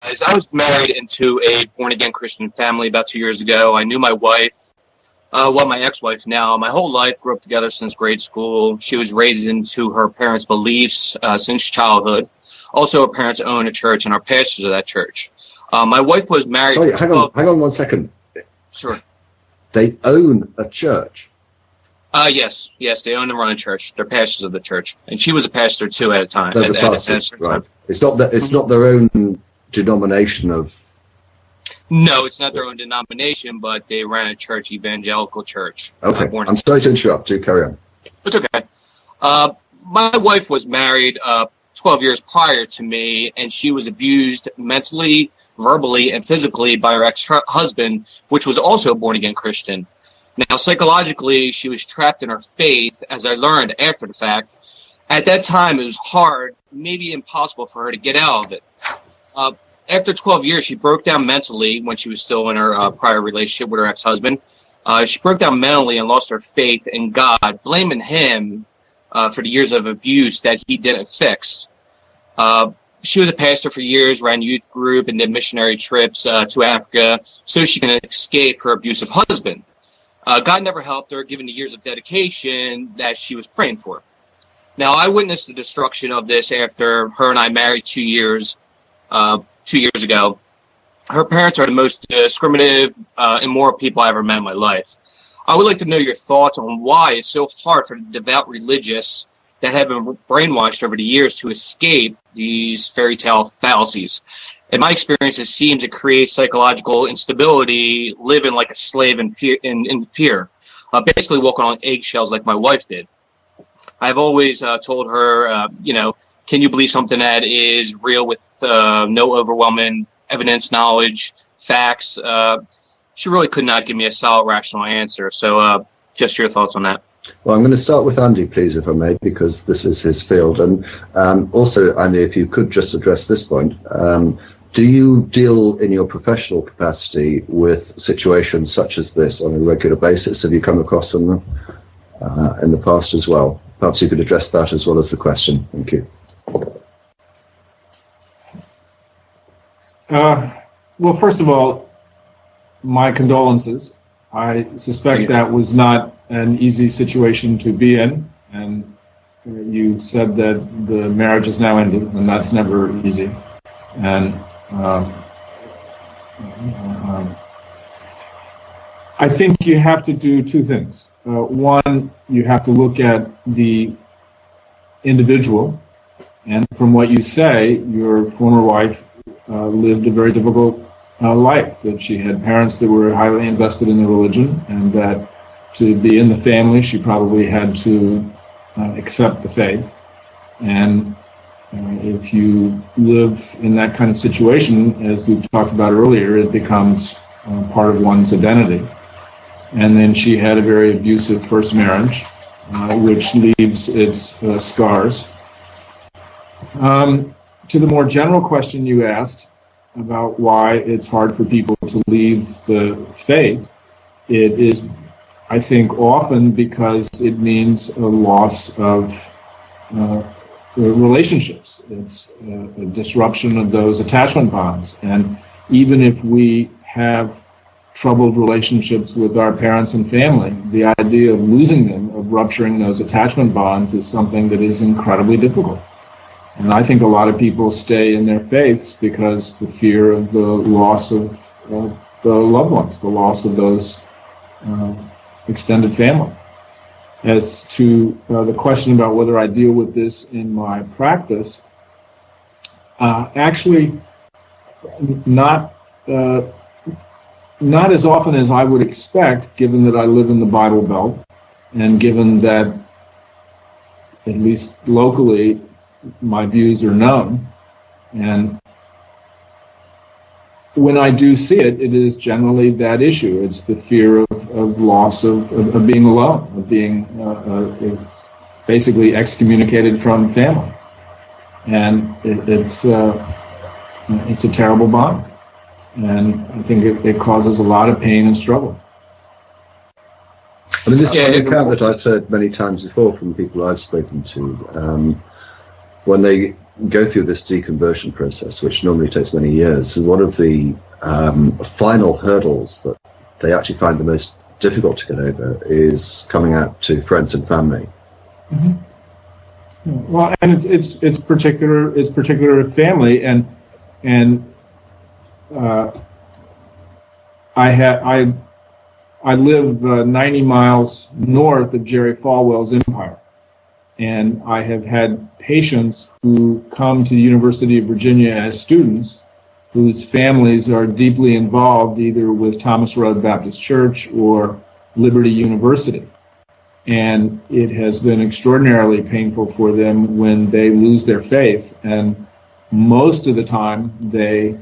I was married into a born-again Christian family about 2 years ago. I knew my wife, my ex-wife now, my whole life, grew up together since grade school. She was raised into her parents' beliefs since childhood. Also, her parents own a church and are pastors of that church. My wife was married... Sorry, hang on 1 second. Sure. They own a church? Yes, they own and run a church. They're pastors of the church. And she was a pastor, too, at a time. They're the pastors, right. It's not their own denomination of... No, it's not their own denomination, but they ran a church, evangelical church. Okay, I'm sorry to interrupt. Do carry on. It's okay. My wife was married 12 years prior to me, and she was abused mentally, verbally, and physically by her ex-husband, which was also a born-again Christian. Now, psychologically, she was trapped in her faith, as I learned after the fact. At that time, it was hard, maybe impossible for her to get out of it. After 12 years, she broke down mentally when she was still in her prior relationship with her ex-husband. She broke down mentally and lost her faith in God, blaming him for the years of abuse that he didn't fix. She was a pastor for years, ran youth group, and did missionary trips to Africa so she can escape her abusive husband. God never helped her, given the years of dedication that she was praying for. Now, I witnessed the destruction of this after her and I married 2 years ago. Her parents are the most discriminative, immoral people I ever met in my life. I would like to know your thoughts on why it's so hard for the devout religious that have been brainwashed over the years to escape these fairy tale fallacies. In my experience, it seems it creates psychological instability, living like a slave in fear, basically walking on eggshells like my wife did. I've always told her, can you believe something that is real with no overwhelming evidence, knowledge, facts? She really could not give me a solid, rational answer. So just your thoughts on that. Well, I'm going to start with Andy, please, if I may, because this is his field. And also, Andy, if you could just address this point. Do you deal in your professional capacity with situations such as this on a regular basis? Have you come across them in the past as well? Perhaps you could address that as well as the question. Thank you. Well, first of all, my condolences. I suspect that was not an easy situation to be in, and you said that the marriage is now ended, and that's never easy. And I think you have to do two things. One, you have to look at the individual, and from what you say, your former wife lived a very difficult life, that she had parents that were highly invested in the religion, and that to be in the family, she probably had to accept the faith. And if you live in that kind of situation, as we've talked about earlier, it becomes part of one's identity. And then she had a very abusive first marriage, which leaves its scars. To the more general question you asked about why it's hard for people to leave the faith, it is, I think, often because it means a loss of relationships. It's a disruption of those attachment bonds. And even if we have troubled relationships with our parents and family, the idea of losing them, of rupturing those attachment bonds, is something that is incredibly difficult. And I think a lot of people stay in their faiths because the fear of the loss of the loved ones, the loss of those extended family. As to the question about whether I deal with this in my practice, actually not as often as I would expect, given that I live in the Bible Belt, and given that, at least locally, my views are known. And when I do see it, it is generally that issue. It's the fear of loss of being alone, of being basically excommunicated from family. And it's a terrible bond. And I think it causes a lot of pain and struggle. I mean, this is an account that I've heard many times before from people I've spoken to. When they go through this deconversion process, which normally takes many years, one of the final hurdles that they actually find the most difficult to get over is coming out to friends and family. Mm-hmm. Well, and it's particular family, and I live 90 miles north of Jerry Falwell's empire, and I have had patients who come to the University of Virginia as students whose families are deeply involved either with Thomas Road Baptist Church or Liberty University. And it has been extraordinarily painful for them when they lose their faith, and most of the time they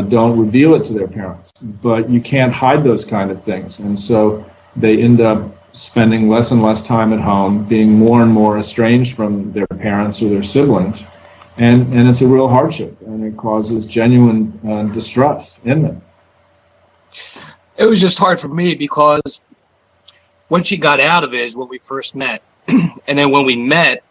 don't reveal it to their parents. But you can't hide those kind of things, and so they end up spending less and less time at home, being more and more estranged from their parents or their siblings, and it's a real hardship, and it causes genuine distress in them. It was just hard for me because when she got out of it is when we first met. And then when we met,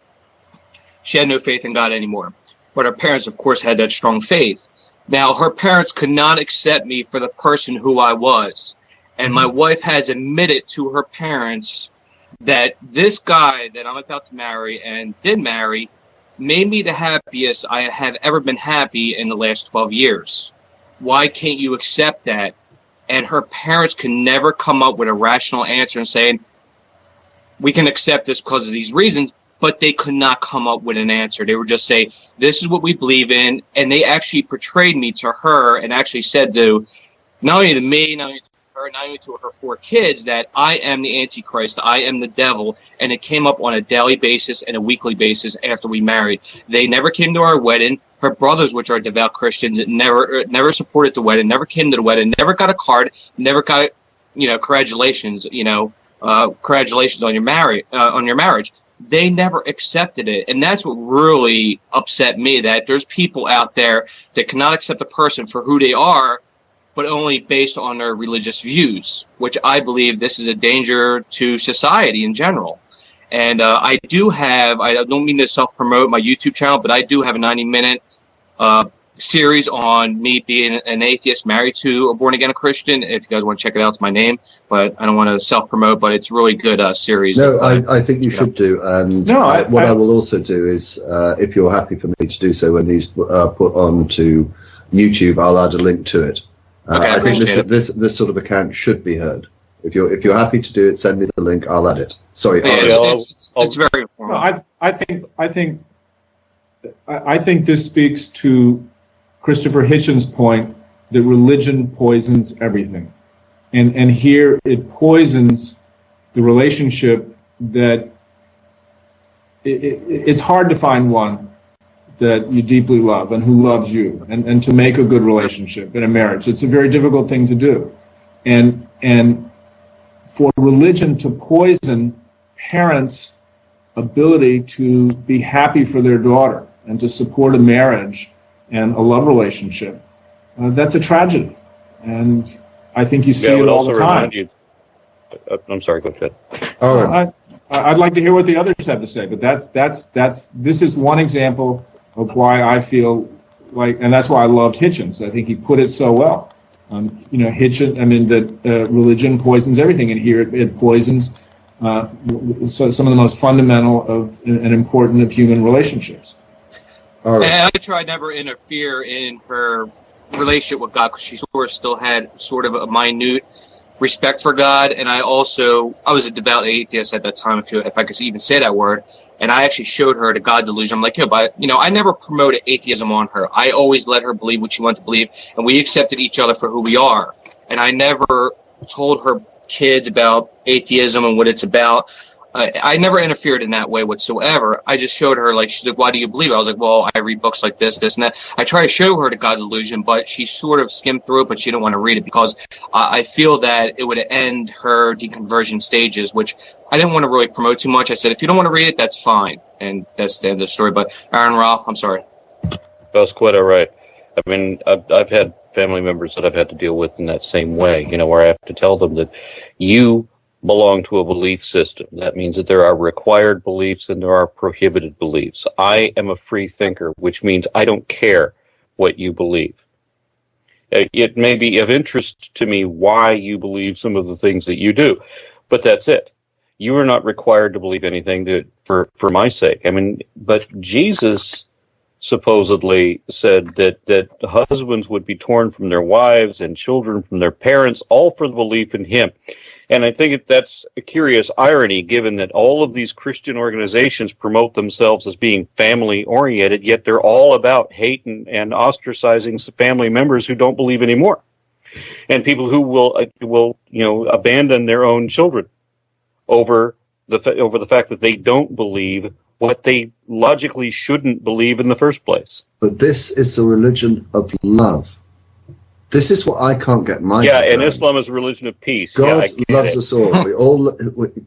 she had no faith in God anymore. But her parents, of course, had that strong faith. Now, her parents could not accept me for the person who I was. And my wife has admitted to her parents that this guy that I'm about to marry and did marry made me the happiest I have ever been happy in the last 12 years. Why can't you accept that? And her parents could never come up with a rational answer and saying, we can accept this because of these reasons, but they could not come up with an answer. They would just say, this is what we believe in, and they actually portrayed me to her and actually said to, not only to me, not only to her, not only to her 4 kids, that I am the Antichrist, I am the devil, and it came up on a daily basis and a weekly basis after we married. They never came to our wedding. Her brothers, which are devout Christians, never supported the wedding, never came to the wedding, never got a card, never got, congratulations, congratulations on your marriage. They never accepted it, and that's what really upset me. That there's people out there that cannot accept a person for who they are, but only based on their religious views, which I believe this is a danger to society in general. And I don't mean to self-promote my YouTube channel, but I do have a 90-minute series on me being an atheist married to a born-again Christian. If you guys want to check it out, it's my name. But I don't want to self-promote, but it's a really good series. No, I think you should do. And what I will also do is, if you're happy for me to do so, when these are put on to YouTube, I'll add a link to it. Okay, I think this sort of account should be heard. If you're happy to do it, send me the link. I'll add it. Sorry. Yeah, it's very informative. I think this speaks to Christopher Hitchens' point that religion poisons everything, and here it poisons the relationship that it's hard to find one that you deeply love and who loves you, and to make a good relationship in a marriage. It's a very difficult thing to do, and for religion to poison parents' ability to be happy for their daughter and to support a marriage and a love relationship, that's a tragedy. And I think you see it all the time. I'm sorry, go ahead. I'd like to hear what the others have to say, but this is one example of why I feel like, and that's why I loved Hitchens. I think he put it so well. Hitchens, that religion poisons everything, and here it poisons some of the most fundamental and important of human relationships. All right. And I tried never interfere in her relationship with God because she sort of still had sort of a minute respect for God, and I was a devout atheist at that time, if I could even say that word. And I actually showed her the God delusion. I'm like, I never promoted atheism on her. I always let her believe what she wanted to believe, and we accepted each other for who we are. And I never told her kids about atheism and what it's about. I never interfered in that way whatsoever. I just showed her, she's like, why do you believe it? I was like, well, I read books like this, and that. I try to show her the God delusion, but she sort of skimmed through it, but she didn't want to read it because I feel that it would end her deconversion stages, which I didn't want to really promote too much. I said, if you don't want to read it, that's fine. And that's the end of the story. But Aaron Ralph, I'm sorry. That's quite all right. I mean, I've had family members that I've had to deal with in that same way, where I have to tell them that you belong to a belief system. That means that there are required beliefs and there are prohibited beliefs. I am a free thinker, which means I don't care what you believe. It may be of interest to me why you believe some of the things that you do, but that's it. You are not required to believe anything for my sake. I mean, but Jesus supposedly said that husbands would be torn from their wives and children from their parents, all for the belief in him. And I think that's a curious irony, given that all of these Christian organizations promote themselves as being family-oriented, yet they're all about hate and ostracizing family members who don't believe anymore, and people who will abandon their own children over the fact that they don't believe what they logically shouldn't believe in the first place. But this is the religion of love. This is what I can't get my head and around. Islam is a religion of peace. God loves us all.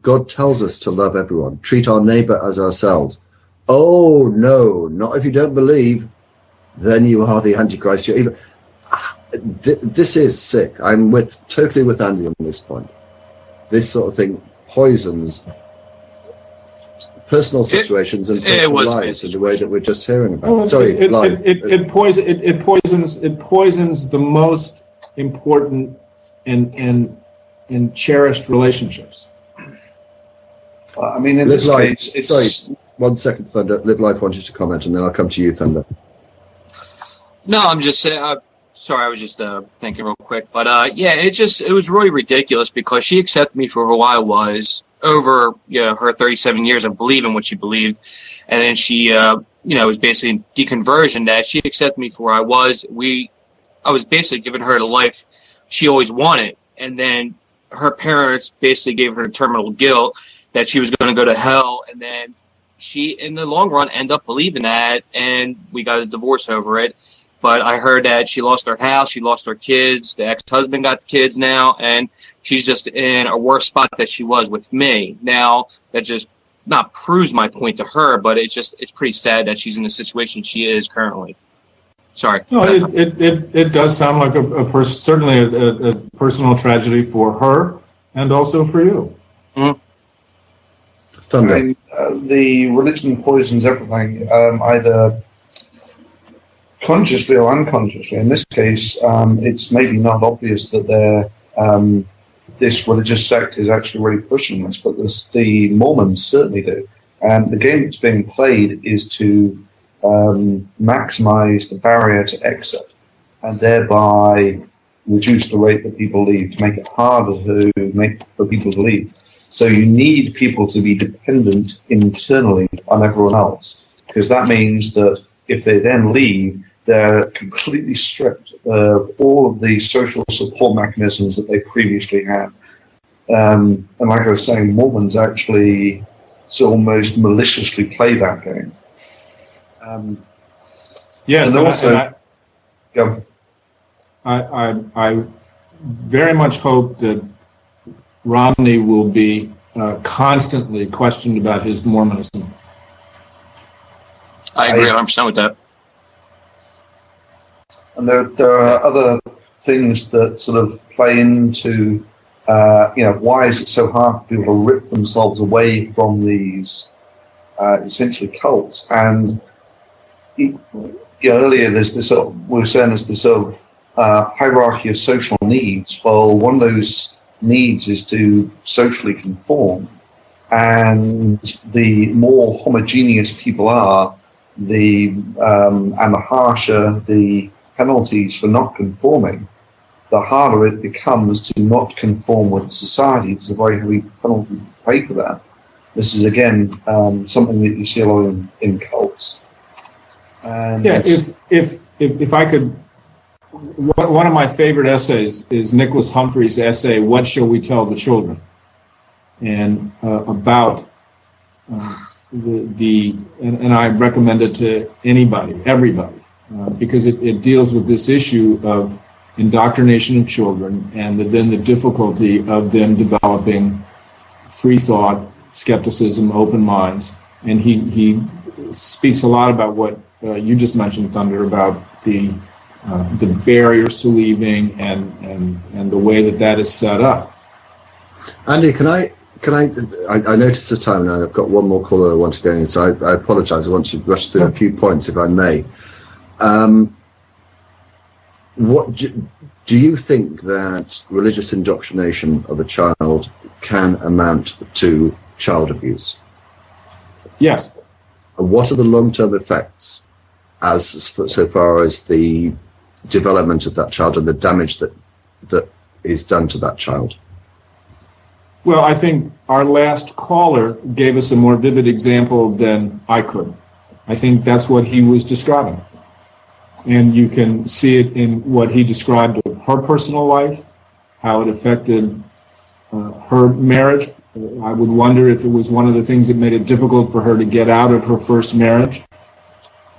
God tells us to love everyone. Treat our neighbor as ourselves. Oh, no, not if you don't believe. Then you are the Antichrist. You're even. This is sick. I'm totally with Andy on this point. This sort of thing poisons personal situations and personal lives in the way that we're just hearing about. Well, it poisons the most important and cherished relationships. I mean, in this case, it's... Sorry, 1 second, Thunder. Live Life wanted to comment, and then I'll come to you, Thunder. No, I'm just saying. Sorry, I was just thinking real quick, but it was really ridiculous because she accepted me for who I was over her 37 years of believing what she believed, and then she was basically deconversion that she accepted me for who I was. I was basically giving her the life she always wanted, and then her parents basically gave her terminal guilt that she was going to go to hell, and then she, in the long run, ended up believing that, and we got a divorce over it. But I heard that she lost her house, she lost her kids, the ex-husband got the kids now, and she's just in a worse spot that she was with me. Now, that just not proves my point to her, but it's pretty sad that she's in the situation she is currently. Sorry. No, it does sound like certainly a personal tragedy for her and also for you. Mm-hmm. Thunder. I mean, the religion poisons everything, either consciously or unconsciously. In this case, it's maybe not obvious that this religious sect is actually really pushing this, but the Mormons certainly do. And the game that's being played is to maximize the barrier to exit and thereby reduce the rate that people leave, to make it harder for people to leave. So you need people to be dependent internally on everyone else, because that means that if they then leave, they're completely stripped of all of the social support mechanisms that they previously had. And like I was saying, Mormons actually almost maliciously play that game. Yes, and also, I very much hope that Romney will be constantly questioned about his Mormonism. I agree 100% with that. And there are other things that sort of play into, why is it so hard for people to rip themselves away from these essentially cults? And earlier there's this we were saying there's this sort of hierarchy of social needs. Well, one of those needs is to socially conform, and the more homogeneous people are, and the harsher the penalties for not conforming, the harder it becomes to not conform with society. It's a very heavy penalty to pay for that. This is again something that you see a lot in cults. And if I could, one of my favorite essays is Nicholas Humphrey's essay, "What Shall We Tell the Children?" and about and I recommend it to everybody, because it deals with this issue of indoctrination of children and then the difficulty of them developing free thought, skepticism, open minds. And he speaks a lot about what you just mentioned, Thunder, about the barriers to leaving and the way that is set up. Andy, I noticed the time now. I've got one more caller I want to go in, so I apologise. I want to rush through a few points, if I may. What do you think that religious indoctrination of a child can amount to child abuse? Yes. What are the long-term effects, so far as the development of that child and the damage that is done to that child? Well, I think our last caller gave us a more vivid example than I could. I think that's what he was describing. And you can see it in what he described of her personal life, how it affected her marriage. I would wonder if it was one of the things that made it difficult for her to get out of her first marriage,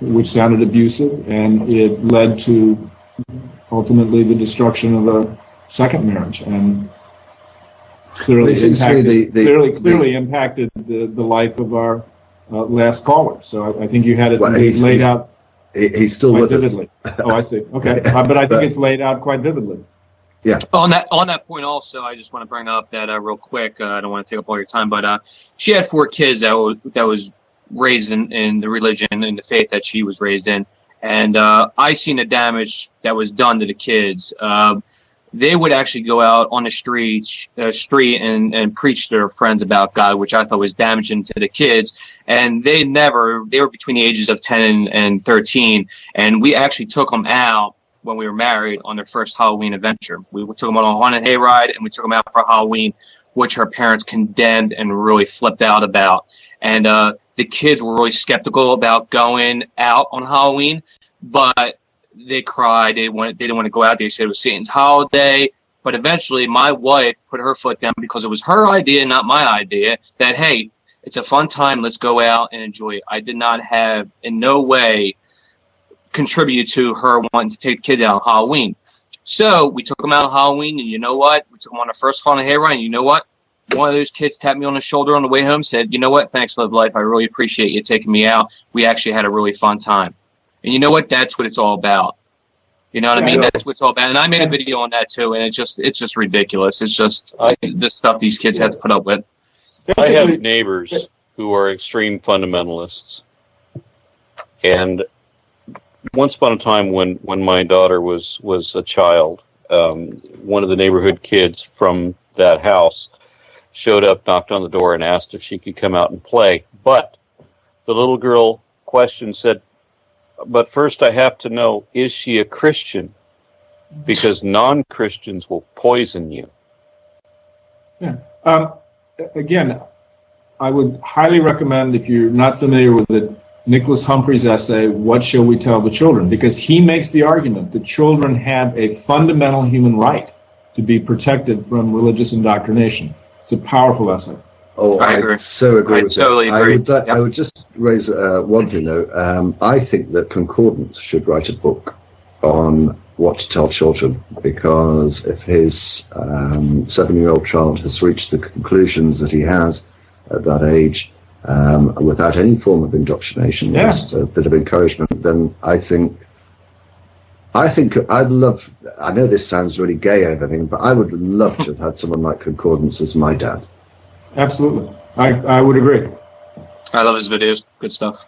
which sounded abusive, and it led to ultimately the destruction of a second marriage, and clearly impacted the life of our last caller. So I think you had it laid out. He's still with vividly. Oh, I see. Okay, but I think it's laid out quite vividly. Yeah. On that point, also, I just want to bring up that real quick. I don't want to take up all your time, but she had 4 kids that was raised in the religion and the faith that she was raised in, and I seen the damage that was done to the kids. They would actually go out on the street and preach to their friends about God, which I thought was damaging to the kids. And they were between the ages of 10 and 13. And we actually took them out when we were married on their first Halloween adventure. We took them on a haunted hayride, and we took them out for Halloween, which her parents condemned and really flipped out about. And the kids were really skeptical about going out on Halloween, but they cried. They didn't want to go out. They said it was Satan's holiday. But eventually, my wife put her foot down because it was her idea, not my idea, that, hey, it's a fun time. Let's go out and enjoy it. I did not have in no way contribute to her wanting to take kids out on Halloween. So we took them out on Halloween, and you know what? We took them on our first haunted hayride, and you know what? One of those kids tapped me on the shoulder on the way home, said, you know what? Thanks, Live Life. I really appreciate you taking me out. We actually had a really fun time. And you know what? That's what it's all about. You know what I mean? That's what it's all about. And I made a video on that too, and it's just ridiculous. It's just the stuff these kids have to put up with. I have neighbors who are extreme fundamentalists. And once upon a time when my daughter was a child, one of the neighborhood kids from that house showed up, knocked on the door, and asked if she could come out and play. But the little girl questioned, said, but first I have to know, is she a Christian? Because non-Christians will poison you. Yeah. Again, I would highly recommend, if you're not familiar with it, Nicholas Humphrey's essay, What Shall We Tell the Children? Because he makes the argument that children have a fundamental human right to be protected from religious indoctrination. It's a powerful essay. Oh, I agree. So agree with totally that. agree. I would just raise one thing, though. I think that Concordance should write a book on what to tell children, because if his 7-year-old child has reached the conclusions that he has at that age, without any form of indoctrination, just a bit of encouragement, then I think I'd love, I know this sounds really gay and everything, but I would love to have had someone like Concordance as my dad. Absolutely. I would agree. I love his videos. Good stuff.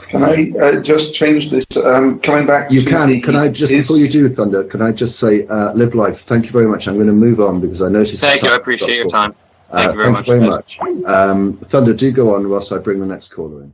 Can I just change this? Coming back You can. Can I just, before you do, Thunder, can I just say, Live Life, thank you very much. I'm going to move on because I noticed... Thank you. I appreciate your time. Thank you very much. Thunder, do go on whilst I bring the next caller in.